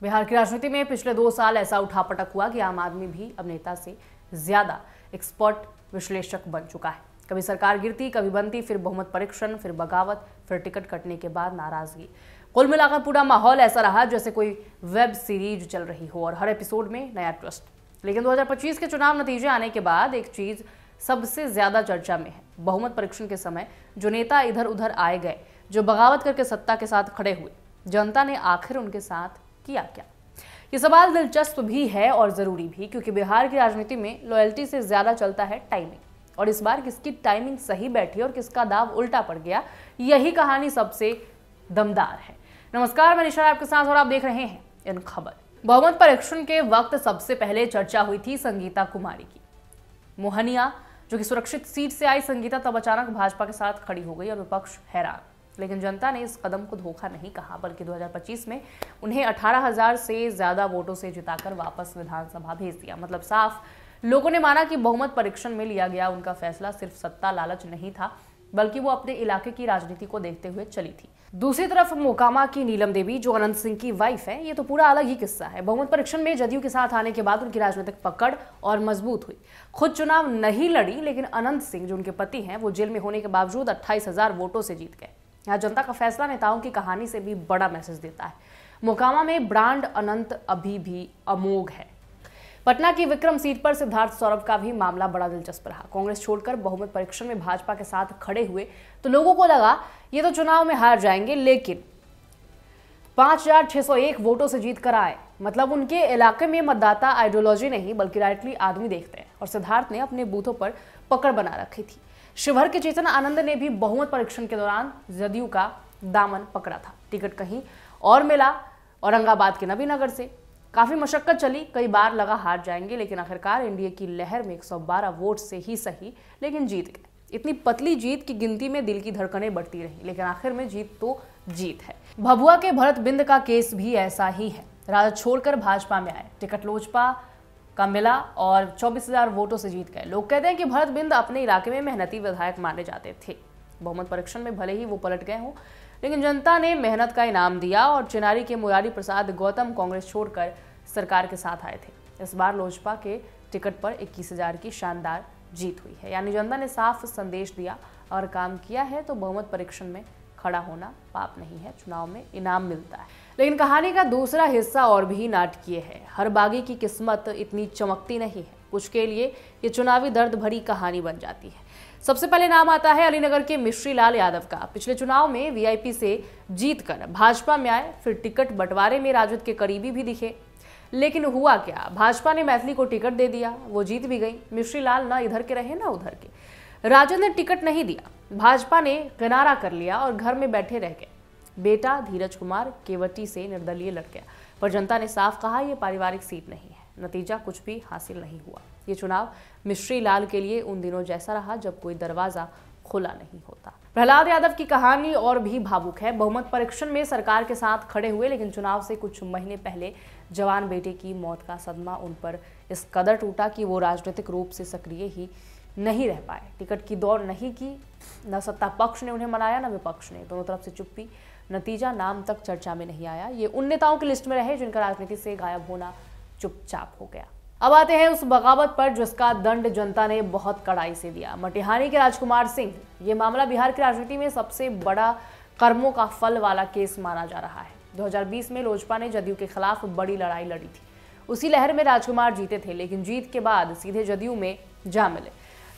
बिहार की राजनीति में पिछले 2 साल ऐसा उठापटक हुआ कि आम आदमी भी अब नेता से ज्यादा एक्सपर्ट विश्लेषक बन चुका है। कभी सरकार गिरती, कभी बनती, फिर बहुमत परीक्षण, फिर बगावत, फिर टिकट कटने के बाद नाराजगी। कुल मिलाकर पूरा माहौल ऐसा रहा जैसे कोई वेब सीरीज चल रही हो और हर एपिसोड में नया ट्विस्ट। लेकिन 2025 के चुनाव नतीजे आने के बाद एक चीज सबसे ज्यादा चर्चा में है। बहुमत परीक्षण के समय जो नेता इधर उधर आए गए, जो बगावत करके सत्ता के साथ खड़े हुए, जनता ने आखिर उनके साथ किया क्या? ये सवाल दिलचस्प भी है और जरूरी भी, क्योंकि बिहार की राजनीति में लॉयल्टी से ज्यादा चलता है टाइमिंग। और इस बार किसकी टाइमिंग सही बैठी और किसका दाव उल्टा पड़ गया, यही कहानी सबसे दमदार है। नमस्कार, मैं निशा आपके साथ और आप देख रहे हैं इन खबर। बहुमत परीक्षण के वक्त सबसे पहले चर्चा हुई थी संगीता कुमारी की। मोहनिया जो कि सुरक्षित सीट से आई संगीता तब अचानक भाजपा के साथ खड़ी हो गई और विपक्ष हैरान। लेकिन जनता ने इस कदम को धोखा नहीं कहा, बल्कि 2025 में उन्हें 18,000 से ज्यादा वोटों से जिताकर वापस विधानसभा भेज दिया। मतलब साफ लोगों ने माना कि बहुमत परीक्षण में लिया गया उनका फैसला सिर्फ सत्ता लालच नहीं था, बल्कि वो अपने इलाके की राजनीति को देखते हुए चली थी। दूसरी तरफ मोकामा की नीलम देवी जो अनंत सिंह की वाइफ है, ये तो पूरा अलग ही किस्सा है। बहुमत परीक्षण में जदयू के साथ आने के बाद उनकी राजनीतिक पकड़ और मजबूत हुई। खुद चुनाव नहीं लड़ी, लेकिन अनंत सिंह जो उनके पति हैं, वो जेल में होने के बावजूद 28,000 वोटों से जीत गए। यहाँ जनता का फैसला नेताओं की कहानी से भी बड़ा मैसेज देता है। मोकामा में ब्रांड अनंत अभी भी अमोघ है। पटना की विक्रम सीट पर सिद्धार्थ सौरभ का भी मामला बड़ा दिलचस्प रहा। कांग्रेस छोड़कर बहुमत परीक्षण में भाजपा के साथ खड़े हुए तो लोगों को लगा ये तो चुनाव में हार जाएंगे, लेकिन 5,601 वोटों से जीत कर आए। मतलब उनके इलाके में मतदाता आइडियोलॉजी नहीं बल्कि राइटली आदमी देखते हैं। और सिद्धार्थ ने अपने बूथों पर पकड़ बना रखी थी। शिवहर के चेतन आनंद ने भी बहुमत परीक्षण के दौरान जदयू का दामन पकड़ा था। टिकट कहीं और मिला, औरंगाबाद के नबीनगर से। काफी मशक्कत चली, कई बार लगा हार जाएंगे, लेकिन आखिरकार एनडीए की लहर में 112 वोट से ही सही, लेकिन जीत गए। इतनी पतली जीत की गिनती में दिल की धड़कनें बढ़ती रही, लेकिन आखिर में जीत तो जीत है। भभुआ के भरत बिंद का केस भी ऐसा ही है। राजद छोड़कर भाजपा में आए, टिकट लोजपा का मिला और 24,000 वोटों से जीत गए। लोग कहते हैं कि भरत बिंद अपने इलाके में मेहनती विधायक माने जाते थे। बहुमत परीक्षण में भले ही वो पलट गए हों, लेकिन जनता ने मेहनत का इनाम दिया और चिनारी के मुरारी प्रसाद गौतम कांग्रेस छोड़कर सरकार के साथ आए थे। इस बार लोजपा के टिकट पर 21,000 की शानदार जीत हुई है। यानी जनता ने साफ संदेश दिया और काम किया है तो बहुमत परीक्षण में खड़ा होना पाप नहीं है, चुनाव में इनाम मिलता है। लेकिन कहानी का दूसरा हिस्सा और भी नाटकीय है। हर बागी की किस्मत इतनी चमकती नहीं है। कुछ के लिए ये चुनावी दर्द भरी कहानी बन जाती है। सबसे पहले नाम आता है अलीनगर के मिश्री लाल यादव का। पिछले चुनाव में वीआईपी से जीतकर भाजपा में आए, फिर टिकट बंटवारे में राजद के करीबी भी दिखे। लेकिन हुआ क्या, भाजपा ने मैथिली को टिकट दे दिया, वो जीत भी गई। मिश्री लाल ना इधर के रहे ना उधर के। राजद ने टिकट नहीं दिया, भाजपा ने किनारा कर लिया और घर में बैठे रह गए। बेटा धीरज कुमार केवटी से निर्दलीय लड़ गया, पर जनता ने साफ कहा यह पारिवारिक सीट नहीं है। नतीजा कुछ भी हासिल नहीं हुआ। ये चुनाव मिश्री लाल के लिए उन दिनों जैसा रहा जब कोई दरवाजा खुला नहीं होता। प्रहलाद यादव की कहानी और भी भावुक है। बहुमत परीक्षण में सरकार के साथ खड़े हुए, लेकिन चुनाव से कुछ महीने पहले जवान बेटे की मौत का सदमा उन पर इस कदर टूटा कि वो राजनीतिक रूप से सक्रिय ही नहीं रह पाए। टिकट की दौड़ नहीं की, न सत्ता पक्ष ने उन्हें मनाया न विपक्ष ने। दोनों तरफ से चुप्पी, नतीजा नाम तक चर्चा में नहीं आया। ये उन नेताओं की लिस्ट में रहे जिनका राजनीति से गायब होना चुपचाप हो गया। अब आते हैं उस बगावत पर जिसका दंड जनता ने बहुत कड़ाई से दिया। मटिहानी के राजकुमार सिंह। ये मामला बिहार की राजनीति में सबसे बड़ा कर्मों का फल वाला केस माना जा रहा है। 2020 में लोजपा ने जदयू के खिलाफ बड़ी लड़ाई लड़ी थी। उसी लहर में राजकुमार जीते थे, लेकिन जीत के बाद सीधे जदयू में जा मिले।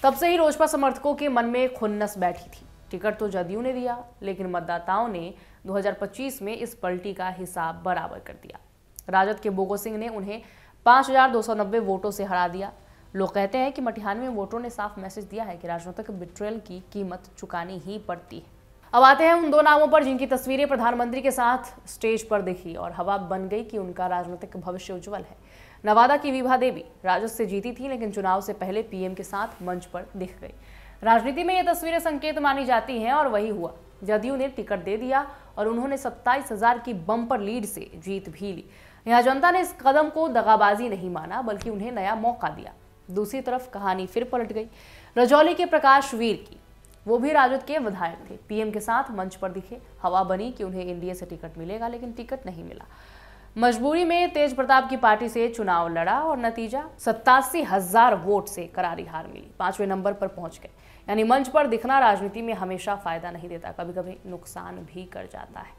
तब से ही लोजपा समर्थकों के मन में खुन्नस बैठी थी। टिकट तो जदयू ने दिया, लेकिन मतदाताओं ने 2025 में इस पलटी का हिसाब बराबर कर दिया। राजद के बोगो सिंह ने उन्हें 5,290 वोटों से हरा दिया। लोग कहते हैं कि मटिहानी में वोटरों ने साफ मैसेज दिया है कि राजनीतिक बिट्रेल की कीमत चुकानी ही पड़ती है। अब आते हैं उन दो नामों पर जिनकी तस्वीरें प्रधानमंत्री के साथ स्टेज पर दिखी और हवा बन गई कि उनका राजनीतिक भविष्य उज्जवल है। नवादा की विभा देवी राजद से जीती थी, लेकिन चुनाव से पहले पीएम के साथ मंच पर दिख गई। राजनीति में ये तस्वीरें संकेत मानी जाती हैं और वही हुआ। जदयू ने टिकट दे दिया और उन्होंने 27,000 की बम्पर लीड से जीत भी ली। यहाँ जनता ने इस कदम को दगाबाजी नहीं माना, बल्कि उन्हें नया मौका दिया। दूसरी तरफ कहानी फिर पलट गई। रजौली के प्रकाश वीर की। वो भी राजद के विधायक थे, पीएम के साथ मंच पर दिखे। हवा बनी कि उन्हें एनडीए से टिकट मिलेगा, लेकिन टिकट नहीं मिला। मजबूरी में तेज प्रताप की पार्टी से चुनाव लड़ा और नतीजा 87,000 वोट से करारी हार मिली। 5वें नंबर पर पहुंच गए। यानी मंच पर दिखना राजनीति में हमेशा फायदा नहीं देता, कभी कभी नुकसान भी कर जाता है।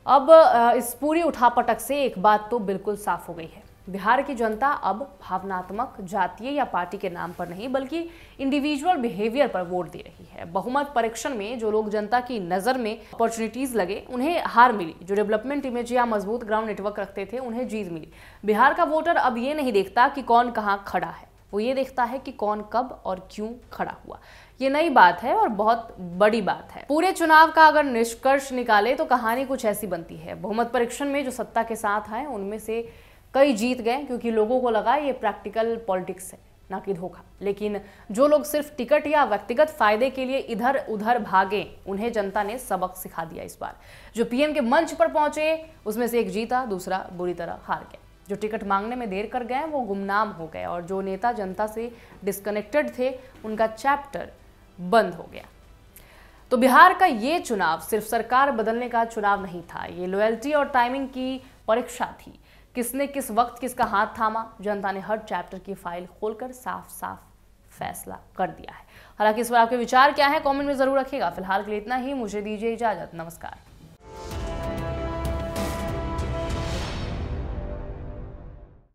अब इस पूरी उठापटक से एक बात तो बिल्कुल साफ हो गई है, बिहार की जनता अब भावनात्मक, जातीय या पार्टी के नाम पर नहीं बल्कि इंडिविजुअल बिहेवियर पर वोट दे रही है। बहुमत परीक्षण में जो लोग जनता की नजर में अपॉर्चुनिटीज लगे उन्हें हार मिली, जो डेवलपमेंट इमेज या मजबूत ग्राउंड नेटवर्क रखते थे उन्हें जीत मिली। बिहार का वोटर अब ये नहीं देखता कि कौन कहाँ खड़ा है, वो ये देखता है कि कौन कब और क्यों खड़ा हुआ। ये नई बात है और बहुत बड़ी बात है। पूरे चुनाव का अगर निष्कर्ष निकाले तो कहानी कुछ ऐसी बनती है। बहुमत परीक्षण में जो सत्ता के साथ आए उनमें से कई जीत गए क्योंकि लोगों को लगा ये प्रैक्टिकल पॉलिटिक्स है, ना कि धोखा। लेकिन जो लोग सिर्फ टिकट या व्यक्तिगत फायदे के लिए इधर उधर भागे, उन्हें जनता ने सबक सिखा दिया। इस बार जो पीएम के मंच पर पहुंचे उसमें से एक जीता, दूसरा बुरी तरह हार गया। जो टिकट मांगने में देर कर गए वो गुमनाम हो गए और जो नेता जनता से डिस्कनेक्टेड थे उनका चैप्टर बंद हो गया। तो बिहार का ये चुनाव सिर्फ सरकार बदलने का चुनाव नहीं था, ये लॉयल्टी और टाइमिंग की परीक्षा थी। किसने किस वक्त किसका हाथ थामा, जनता ने हर चैप्टर की फाइल खोलकर साफ साफ फैसला कर दिया है। हालांकि इस पर आपके विचार क्या है कमेंट में जरूर रखिएगा। फिलहाल के लिए इतना ही, मुझे दीजिए इजाजत, नमस्कार।